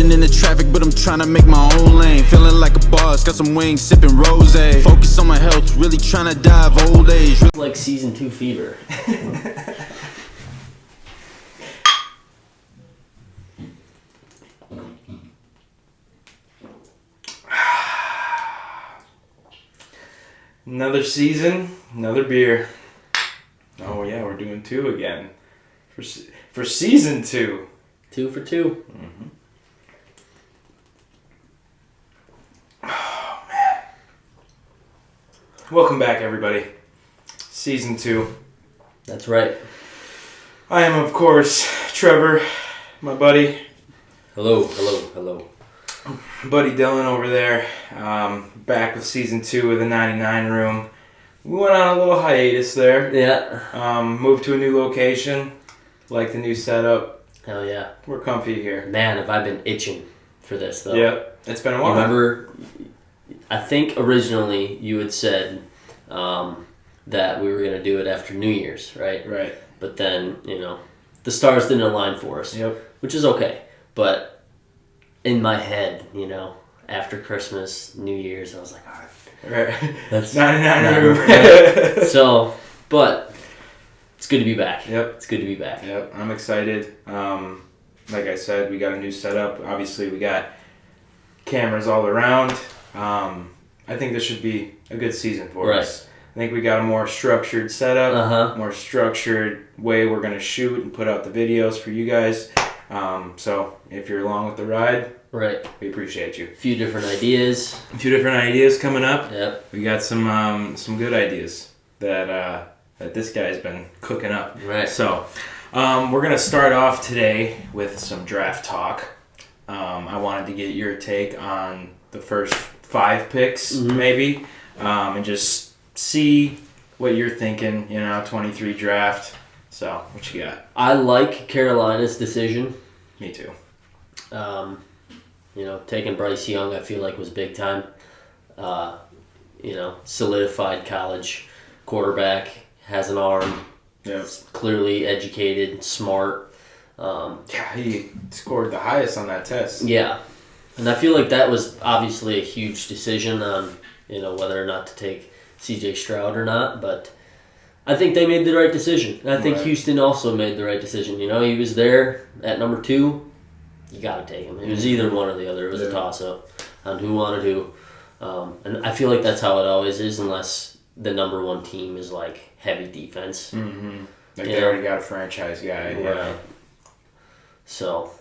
Dodging in the traffic, but I'm trying to make my own lane. Feeling like a boss, got some wings, sipping rosé. Focus on my health, really trying to die of old age. Like season 2 fever. Another season, another beer. Oh yeah, we're doing 2 again. For season 2. 2 for 2. Mm-hmm. Oh man. Welcome back, everybody. Season 2. That's right. I am, of course, Trevor, my buddy. Hello, hello, hello. Buddy Dylan over there, back with season 2 of the 99 Room. We went on a little hiatus there. Yeah. Moved to a new location. Like the new setup. Hell yeah. We're comfy here. Man, have I been itching for this, though. Yep. It's been a while. Remember, I think originally you had said that we were going to do it after New Year's, right? Right. But then, the stars didn't align for us. Yep. Which is okay. But in my head, after Christmas, New Year's, I was like, all right. Right. That's 99 Room. Right. So, but it's good to be back. Yep. It's good to be back. Yep. I'm excited. Like I said, we got a new setup. Obviously, we got cameras all around. I think this should be a good season for us. I think we got a more structured setup, more structured way we're going to shoot and put out the videos for you guys. So if you're along with the ride, right, we appreciate you. A few different ideas. A few different ideas coming up. Yep. We got some good ideas that this guy's been cooking up. Right. So we're going to start off today with some draft talk. I wanted to get your take on the first 5 picks, maybe, and just see what you're thinking, 23 draft. So, what you got? I like Carolina's decision. Me too. Taking Bryce Young, I feel like was big time. Solidified college quarterback, has an arm, clearly educated, smart. Yeah, he scored the highest on that test. Yeah, and I feel like that was obviously a huge decision on, whether or not to take C.J. Stroud or not, but I think they made the right decision. And I think Houston also made the right decision. He was there at number 2. You got to take him. It was either one or the other. It was a toss-up on who wanted who. And I feel like that's how it always is unless the number 1 team is, heavy defense. Mm-hmm. They already got a franchise guy. Right. Yeah. So,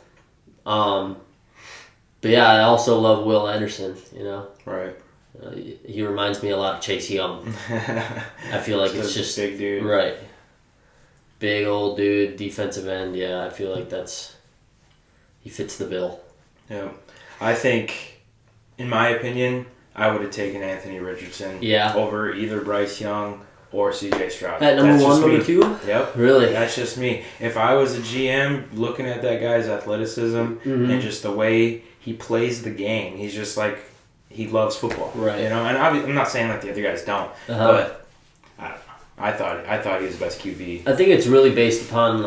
but yeah, I also love Will Anderson, Right. He reminds me a lot of Chase Young. I feel like it's just big dude. Right. Big old dude, defensive end. Yeah, I feel like he fits the bill. Yeah. I think, in my opinion, I would have taken Anthony Richardson over either Bryce Young or C.J. Stroud. At number 1, number 2? Yep. Really? That's just me. If I was a GM looking at that guy's athleticism and just the way he plays the game, he's just he loves football. Right. And I'm not saying that the other guys don't, but I don't know. I thought he was the best QB. I think it's really based upon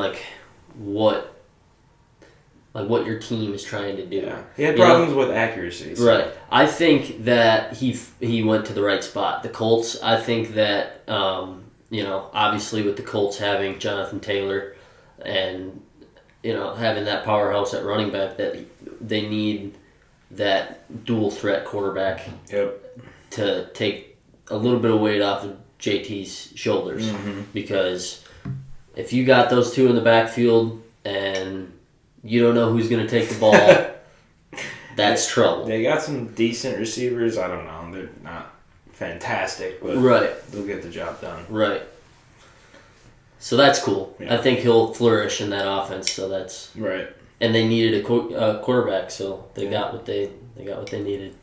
what your team is trying to do. Yeah. He had problems with accuracy. So. Right. I think that he went to the right spot. The Colts, I think that, obviously with the Colts having Jonathan Taylor and, having that powerhouse at running back, that they need that dual threat quarterback to take a little bit of weight off of JT's shoulders. Because if you got those 2 in the backfield and you don't know who's going to take the ball, that's trouble. They got some decent receivers. I don't know. They're not fantastic, but they'll get the job done. Right. So that's cool. Yeah. I think he'll flourish in that offense. So that's right. And they needed a quarterback, so they got what they needed.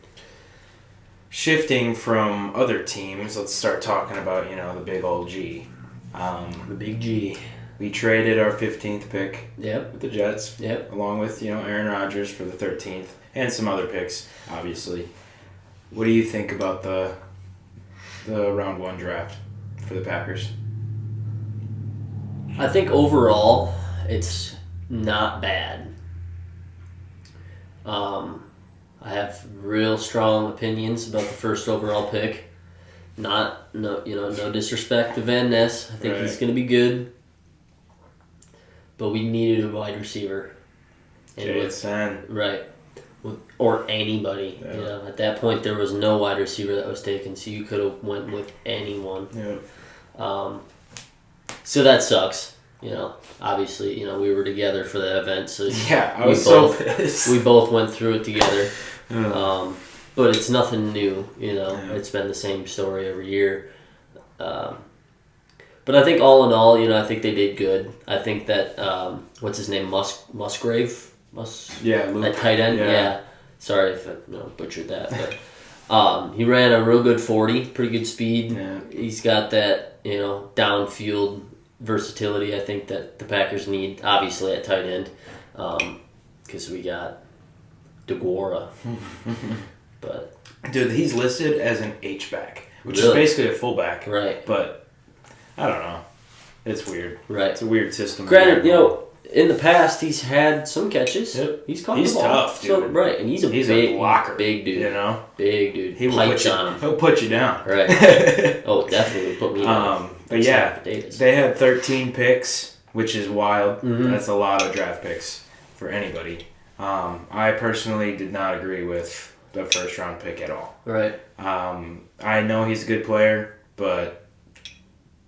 Shifting from other teams, let's start talking about the big old G. The big G. We traded our 15th pick Yep. with the Jets, Yep. along with Aaron Rodgers for the 13th, and some other picks, obviously. What do you think about the round 1 draft for the Packers? I think overall it's not bad. I have real strong opinions about the first overall pick. No disrespect to Van Ness. I think he's going to be good. But we needed a wide receiver. JSN. Right. Or anybody. Yeah. You know, at that point, there was no wide receiver that was taken, so you could have went with anyone. Yeah. So that sucks. You know, obviously, you know, we were together for that event, so Yeah, I was so both, pissed. we both went through it together. Yeah. But it's nothing new, you know. Yeah. It's been the same story every year. But I think all in all, you know, I think they did good. I think that what's his name, Musgrave, Yeah, Luke. at tight end. Yeah. Sorry if I butchered that, but he ran a real good 40, pretty good speed. Yeah. He's got that, you know, downfield versatility. I think that the Packers need, obviously at tight end, because we got DeGuara. But Dude, he's listed as an H-back, which Really? is basically a fullback. right, But I don't know. It's weird. right. It's a weird system. Granted, you know, in the past he's had some catches. Yep. He's caught He's the ball. tough, dude. So, right, and he's a blocker. big dude. You know, Big dude. he will Pipes put you. on him. He'll put you down. Right. Oh, definitely put me down. But yeah, Potatoes. they had 13 picks, which is wild. Mhm. That's a lot of draft picks for anybody. I personally did not agree with the first round pick at all. Right. I know he's a good player, but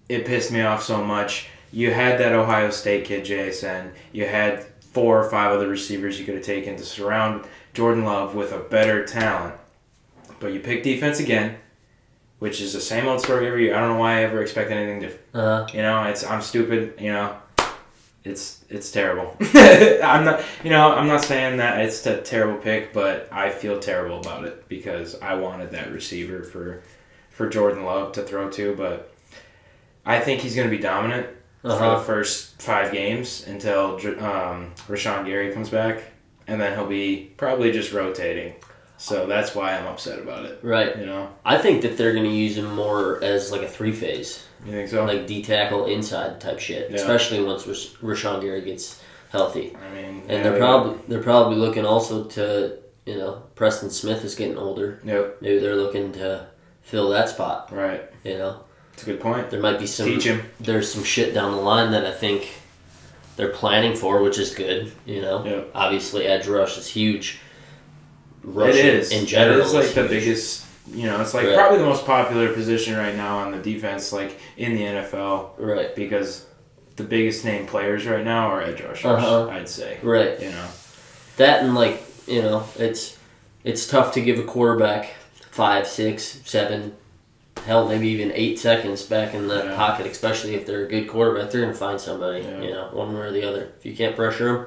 it pissed me off so much. You had that Ohio State kid, JSN. You had 4 or 5 other receivers you could have taken to surround Jordan Love with a better talent. But you pick defense again, which is the same old story every year. I don't know why I ever expect anything different. You know, I'm stupid. You know, it's terrible. I'm not saying that it's a terrible pick, but I feel terrible about it because I wanted that receiver for Jordan Love to throw to, but I think he's going to be dominant for the first 5 games until Rashawn Gary comes back, and then he'll be probably just rotating. So that's why I'm upset about it. Right. You know? I think that they're going to use him more as like a 3-phase. You think so? Like D-tackle inside type shit. Yeah. Especially once Rashawn Gary gets healthy. I mean, And they're probably looking also to, you know, Preston Smith is getting older. Yep. Maybe they're looking to fill that spot. Right. You know? That's a good point. There might be some Teach him. There's some shit down the line that I think they're planning for, which is good, you know. Yep. Obviously edge rush is huge. It Rush is. in general. It is like is the huge. biggest, you know, it's like Right. probably the most popular position right now on the defense, like in the NFL, Right. because the biggest name players right now are edge rushers, I'd say. Right. You know. That and like, you know, it's tough to give a quarterback 5, 6, 7, hell, maybe even 8 seconds back in the Yeah. pocket, especially if they're a good quarterback. They're going to find somebody, Yeah. you know, one way or the other. If you can't pressure them,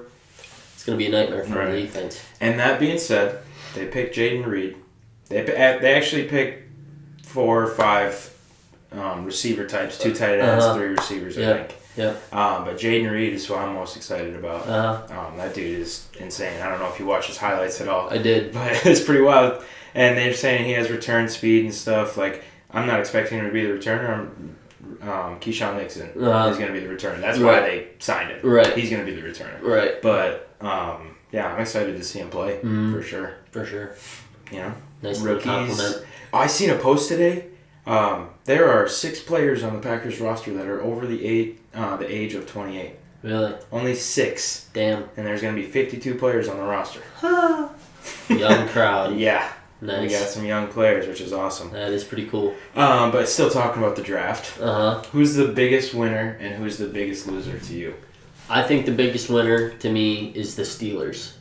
it's going to be a nightmare for Right. the defense. And that being said, they picked Jaden Reed. They actually picked 4 or 5 receiver types, 2 tight ends, 3 receivers, I Yeah. think. Yeah. But Jaden Reed is who I'm most excited about. That dude is insane. I don't know if you watch his highlights at all. I did. But it's pretty wild. And they're saying he has return speed and stuff. Like, I'm not expecting him to be the returner. Keyshawn Nixon is going to be the returner. That's why they signed him. Right. He's going to be the returner. Right. But, yeah, I'm excited to see him play, for sure. For sure. You know? Nice little compliment. I seen a post today. There are 6 players on the Packers roster that are over the age of 28. Really? Only 6. Damn. And there's going to be 52 players on the roster. Young crowd. Yeah. Nice. We got some young players, which is awesome. That is pretty cool. But still talking about the draft. Uh-huh. Who's the biggest winner and who's the biggest loser to you? I think the biggest winner to me is the Steelers.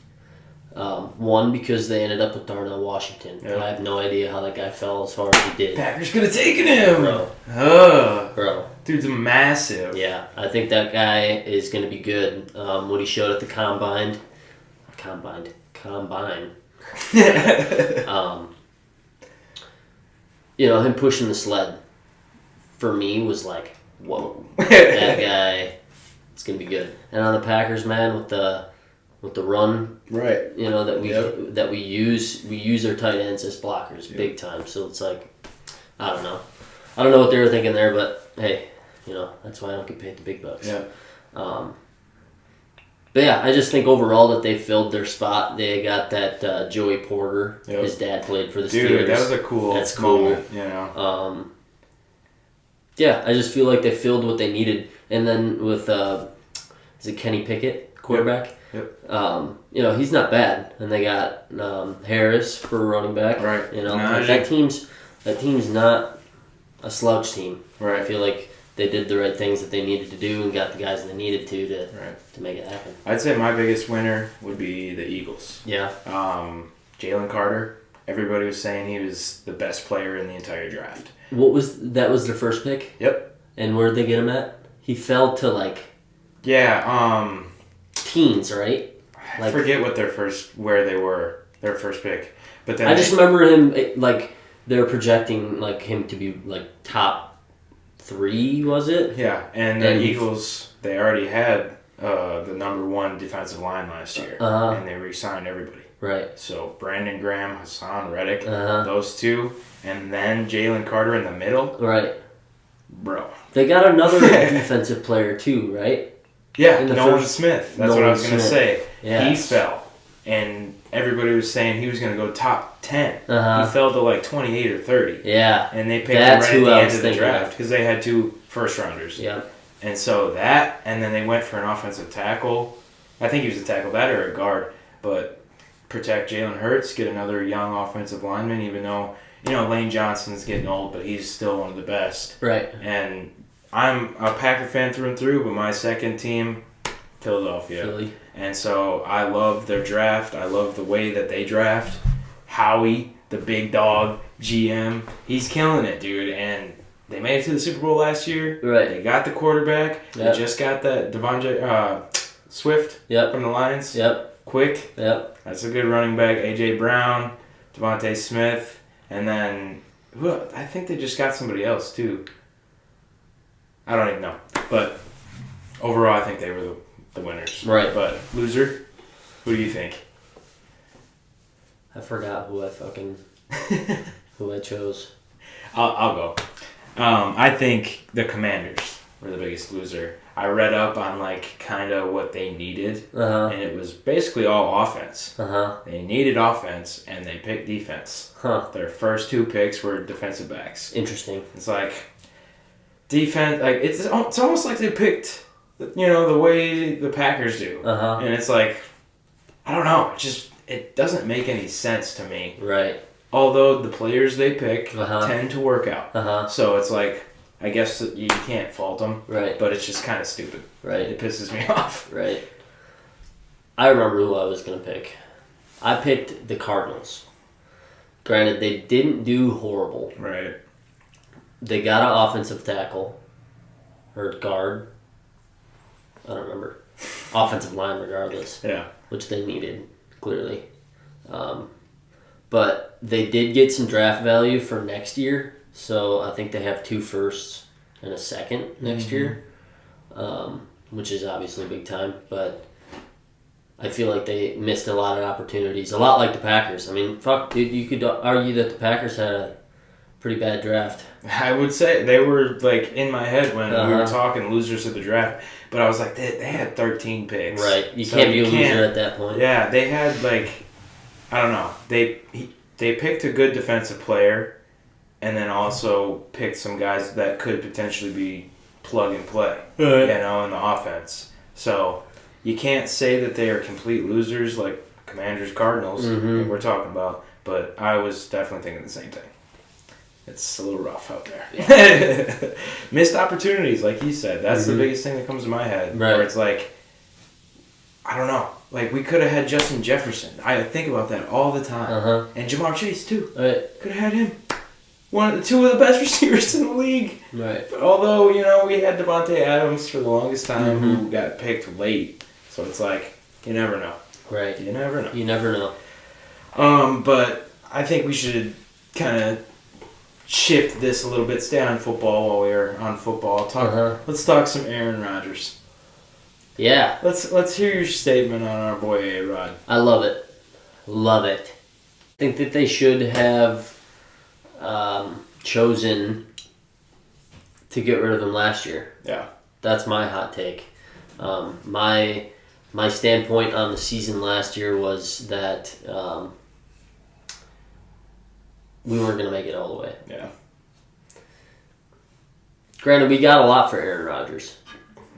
One, because they ended up with Darnell Washington. Yeah. I have no idea how that guy fell as far as he did. Packers could have taken him! Bro. Bro. Dude's massive. Yeah, I think that guy is going to be good. What he showed at the Combine. You know, him pushing the sled, for me, was like, whoa. That guy is going to be good. And on the Packers, man, with the run, Right. you know, that we use our tight ends as blockers big time. So it's like, I don't know what they were thinking there, but hey, you know, that's why I don't get paid the big bucks. Yeah. But yeah, I just think overall that they filled their spot. They got that Joey Porter. Yep. His dad played for the Steelers. Dude, that was a cool moment, you know. Yeah, I just feel like they filled what they needed. And then with, is it Kenny Pickett, quarterback? Yep. You know, he's not bad. And they got Harris for running back. Right. You know, Najee. that team's not a slouch team. Right. I feel like they did the right things that they needed to do and got the guys they needed to make it happen. I'd say my biggest winner would be the Eagles. Yeah. Jalen Carter. Everybody was saying he was the best player in the entire draft. That was their first pick? Yep. And where'd they get him at? He fell to teens, right? I forget what where they were, their first pick. But then I just remember him they were projecting him to be top 3, was it? Yeah, and the Eagles, they already had the number 1 defensive line last year, and they re-signed everybody. Right. So Brandon Graham, Hassan Reddick, those 2, and then Jalen Carter in the middle. Right. Bro. They got another defensive player too, right? Yeah, Nolan Smith. That's what I was going to say. Yes. He fell, and everybody was saying he was going to go top 10. Uh-huh. He fell to 28 or 30. Yeah. And they picked him right at the end of the draft because they had 2 first-rounders. Yeah. And so that, and then they went for an offensive tackle. I think he was a tackle, that or a guard. But protect Jalen Hurts, get another young offensive lineman, even though, Lane Johnson's getting old, but he's still one of the best. Right. And I'm a Packer fan through and through, but my second team, Philadelphia. Philly. And so I love their draft. I love the way that they draft. Howie, the big dog, GM, he's killing it, dude. And they made it to the Super Bowl last year. Right. They got the quarterback. Yep. They just got that Devontae Swift from the Lions. Yep. Quick. Yep. That's a good running back. A.J. Brown, Devontae Smith, and then I think they just got somebody else too. I don't even know. But overall, I think they were the winners. Right. But loser, who do you think? I forgot who I chose. I'll go. I think the Commanders were the biggest loser. I read up on kind of what they needed, and it was basically all offense. They needed offense, and they picked defense. Their first 2 picks were defensive backs. Interesting. It's defense. It's almost like they picked, the way the Packers do, and it's I don't know. It doesn't make any sense to me. Right. Although the players they pick tend to work out, so it's I guess you can't fault them. Right. But it's just kind of stupid. Right. It pisses me off. Right. I remember who I was going to pick. I picked the Cardinals. Granted, they didn't do horrible. Right. They got an offensive tackle. Or guard. I don't remember. Offensive line, regardless. Yeah. Which they needed, clearly. But they did get some draft value for next year. So I think they have 2 firsts and a second next year, which is obviously big time. But I feel like they missed a lot of opportunities, a lot like the Packers. I mean, fuck, dude, you could argue that the Packers had a pretty bad draft. I would say they were in my head when we were talking losers of the draft, but I was like, they had 13 picks. Right, you can't be a loser at that point. Yeah, they had I don't know, they picked a good defensive player. And then also picked some guys that could potentially be plug and play, right. in the offense. So you can't say that they are complete losers like Commanders, Cardinals that we're talking about. But I was definitely thinking the same thing. It's a little rough out there. Yeah. Missed opportunities, like you said. That's the biggest thing that comes to my head. Right. Where it's I don't know. We could have had Justin Jefferson. I think about that all the time. And Jamar Chase too. Right. Could have had him. 2 of the best receivers in the league. Right. But although, we had Devontae Adams for the longest time who got picked late. So it's you never know. Right. You never know. You never know. But I think we should kind of shift this a little bit, stay on football while we're on football. Let's talk some Aaron Rodgers. Yeah. Let's hear your statement on our boy A-Rod. I love it. Love it. I think that they should have chosen to get rid of him last year. Yeah. That's my hot take. My my standpoint on the season last year was that we weren't going to make it all the way. Yeah. Granted, we got a lot for Aaron Rodgers.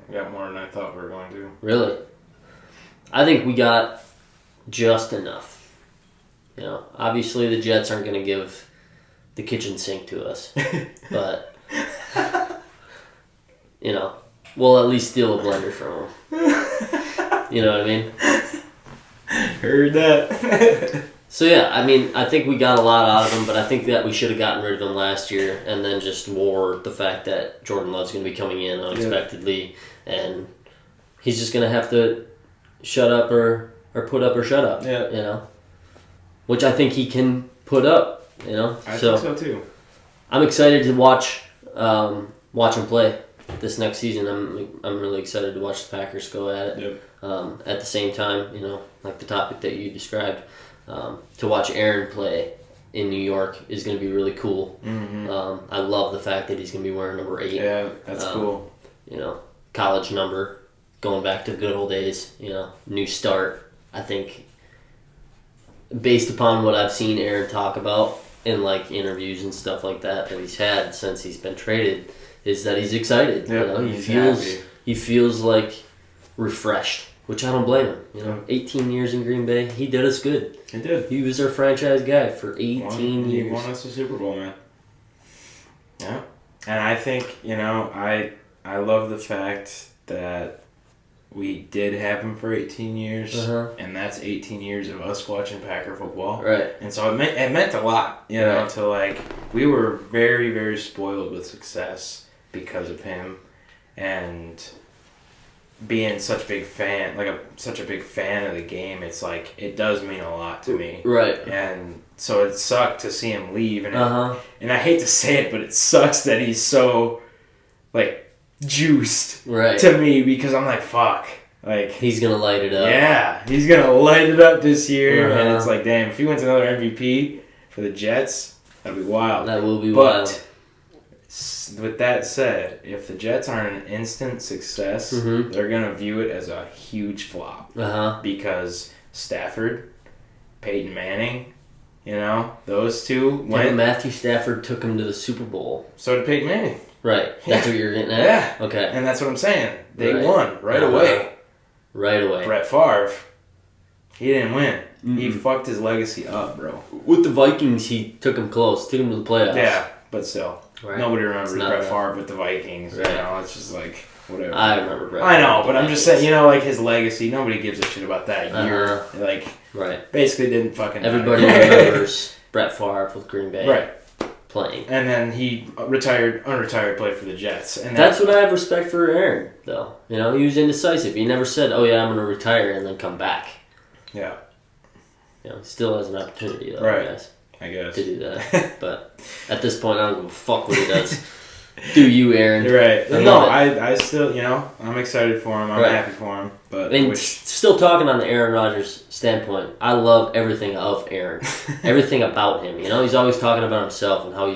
We got more than I thought we were going to. Really? I think we got just enough. You know, obviously the Jets aren't going to give the kitchen sink to us. But, you know, we'll at least steal a blender from them. You know what I mean? Heard that. So, yeah, I mean, I think we got a lot out of him, but I think that we should have gotten rid of him last year and then just wore the fact that Jordan Love's going to be coming in unexpectedly, and he's just going to have to shut up or put up or shut up, you know? Which I think he can put up, you know? I think so, too. I'm excited to watch him play this next season. I'm really excited to watch the Packers go at it. Yep. At the same time, you know, like the topic that you described, to watch Aaron play in New York is going to be really cool. Mm-hmm. I love the fact that he's going to be wearing number 8. Yeah, that's cool. You know, college number, going back to the good old days, you know, new start. I think, based upon what I've seen Aaron talk about in, like, interviews and stuff like that he's had since he's been traded, is that he's excited. Yep, you know, happy. He feels like refreshed, which I don't blame him. You know, 18 years in Green Bay, he did us good. He did. He was our franchise guy for 18 years. He won us a Super Bowl, man. Yeah. And I think, you know, I love the fact that we did have him for 18 years, and that's 18 years of us watching Packer football. Right. And so it meant a lot, you know, to, like, we were very, very spoiled with success because of him, and being such a big fan, such a big fan of the game, it's like, it does mean a lot to me. Right. And so it sucked to see him leave, and and I hate to say it, but it sucks that he's so, like, juiced to me, because I'm like, fuck, like, he's gonna light it up. Yeah, he's gonna light it up this year, and it's like, damn, if he wins another MVP for the Jets, that'd be wild. That will be wild. With that said, if the Jets aren't an instant success, they're gonna view it as a huge flop, because Stafford, Peyton Manning, you know, those two went. Matthew Stafford took him to the Super Bowl. So did Peyton Manning. Right. That's what you're getting at? Yeah. Okay. And that's what I'm saying. They won right away. Right away. Brett Favre, he didn't win. He fucked his legacy up, bro. With the Vikings, he took him close. Took him to the playoffs. Yeah, but still. Right. Nobody remembers Brett Favre with the Vikings. Right. You know, it's just like, whatever. I remember Brett Favre. I know, but I'm just saying, you know, like, his legacy, nobody gives a shit about that year. Like, basically didn't fucking Everybody remembers Brett Favre with Green Bay. Right. Playing. And then he unretired, played for the Jets. And that's what I have respect for Aaron, though. You know, he was indecisive. He never said, oh yeah, I'm going to retire and then come back. Yeah. You know, he still has an opportunity, though, I guess. to do that. But at this point, I don't give a fuck what he does. Do you, Aaron? You're right. I still, you know, I'm excited for him. I'm happy for him. But still talking on the Aaron Rodgers standpoint, I love everything of Aaron. Everything about him. You know, he's always talking about himself and how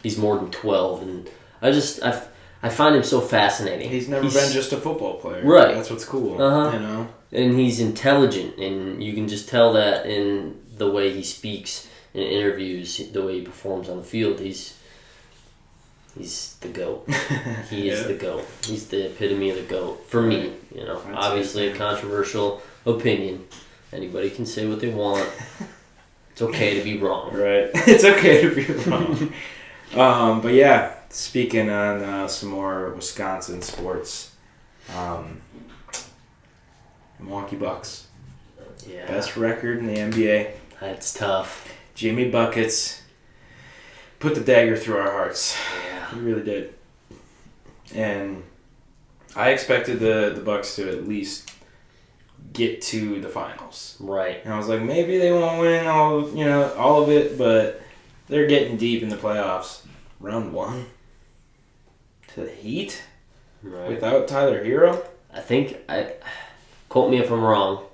he's more than 12. And I find him so fascinating. He's never been just a football player. Right. That's what's cool. You know? And he's intelligent, and you can just tell that in the way he speaks in interviews, the way he performs on the field. He's the GOAT. He is the GOAT. He's the epitome of the GOAT. For me, you know. Obviously a controversial opinion. Anybody can say what they want. It's okay to be wrong. Right. It's okay to be wrong. But yeah, speaking on some more Wisconsin sports, Milwaukee Bucks. Yeah. Best record in the NBA. That's tough. Jimmy Buckets put the dagger through our hearts. Yeah. He really did. And I expected the Bucks to at least get to the finals. Right. And I was like, maybe they won't win all of it, but they're getting deep in the playoffs. Round 1 to the Heat without Tyler Hero. I think quote me if I'm wrong.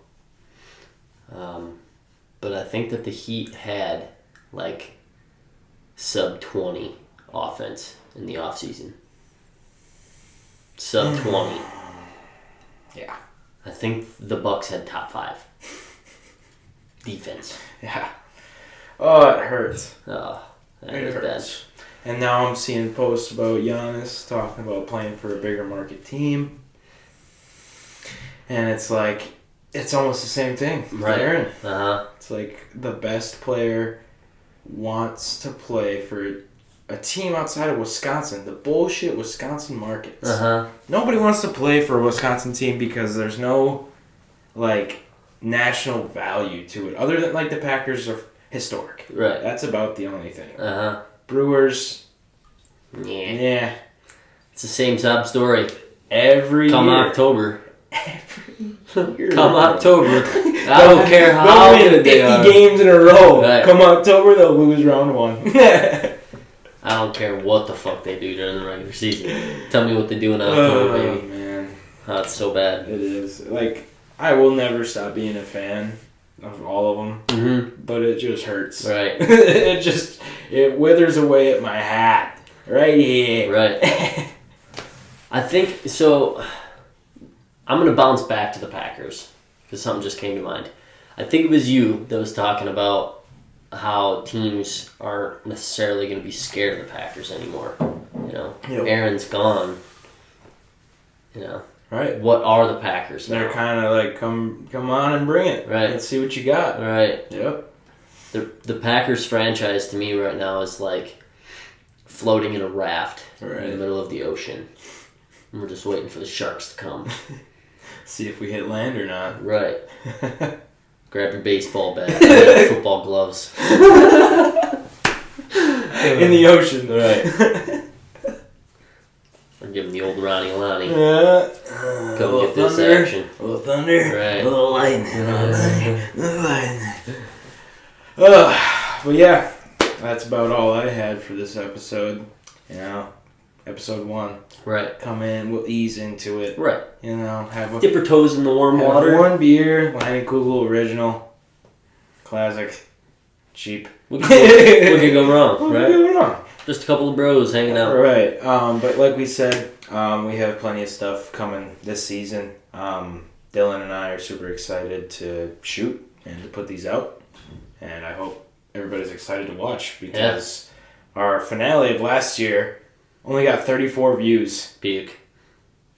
But I think that the Heat had like sub 20 offense in the offseason. Sub 20. Yeah. I think the Bucks had top 5 defense. Yeah. Oh, it hurts. Oh, that It is bad. hurts. And now I'm seeing posts about Giannis talking about playing for a bigger market team. And it's like, it's almost the same thing. Right. Aaron. Uh-huh. It's like the best player wants to play for a team outside of Wisconsin. The bullshit Wisconsin markets. Uh-huh. Nobody wants to play for a Wisconsin team because there's no, like, national value to it. Other than, like, the Packers are historic. Right. That's about the only thing. Uh-huh. Brewers, Yeah. yeah. It's the same top story. Every Come year. October. Year. Come October. I don't care They'll how win good 50 they are. games in a row. Right. Come October, they'll lose round 1. I don't care what the fuck they do during the regular season. Tell me what they do in October, Oh, baby. man. Oh, it's so bad. It is. Like, I will never stop being a fan of all of them, Mm-hmm. but it just hurts. Right. it withers away at my hat. Right here. Right. I think, so, I'm going to bounce back to the Packers, because something just came to mind. I think it was you that was talking about how teams aren't necessarily going to be scared of the Packers anymore. You know, Yep. Aaron's gone. You know, Right. what are the Packers They're now? kind of like, come on and bring it. Right. Let's see what you got. Right. Yep. The Packers franchise to me right now is like floating in a raft in Right. the middle of the ocean. And we're just waiting for the sharks to come. See if we hit land or not. Right. Grab your baseball bat, grab football gloves. In the ocean. Right. Or give them the old Ronnie Lonnie. Yeah. Come get this thunder, action. A little thunder. Right. A little lightning. A little lightning. But yeah, that's about all I had for this episode. You know, episode 1. Right. Come in, we'll ease into it. Right. You know, have Dip your toes in the warm have water. one beer, Leinenkugel original, classic, cheap. What could go wrong, What right? could go wrong? Just a couple of bros hanging out. Right. But like we said, we have plenty of stuff coming this season. Dylan and I are super excited to shoot and to put these out. And I hope everybody's excited to watch because our finale of last year only got 34 views. Puke.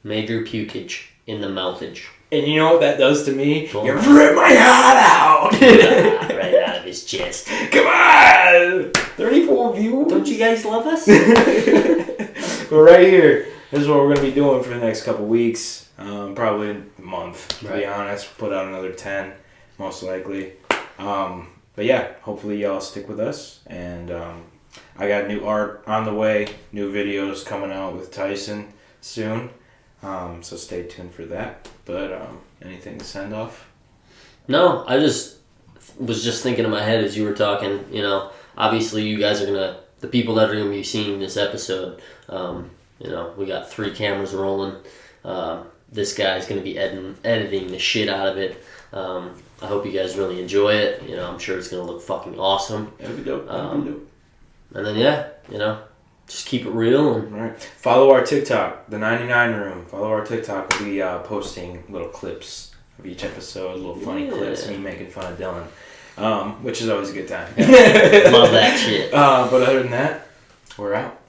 Major pukage in the mouthage. And you know what that does to me? Cool. You rip my heart out! Right out of his chest. Come on! 34 views? Don't you guys love us? But right here, this is what we're going to be doing for the next couple weeks. Probably a month, to be Right. honest. Put out another 10, most likely. But yeah, hopefully y'all stick with us. And I got new art on the way, new videos coming out with Tyson soon. So stay tuned for that. But anything to send off? No, I just was just thinking in my head as you were talking, you know, obviously you guys are going to, the people that are going to be seeing this episode, you know, we got 3 cameras rolling. This guy's going to be editing the shit out of it. I hope you guys really enjoy it. You know, I'm sure it's going to look fucking awesome. That'd be dope. And then, yeah, you know, just keep it real. And All right. Follow our TikTok, the 99 Room. Follow our TikTok. We'll be posting little clips of each episode, little funny clips, me making fun of Dylan, which is always a good time. love that shit. But other than that, we're out.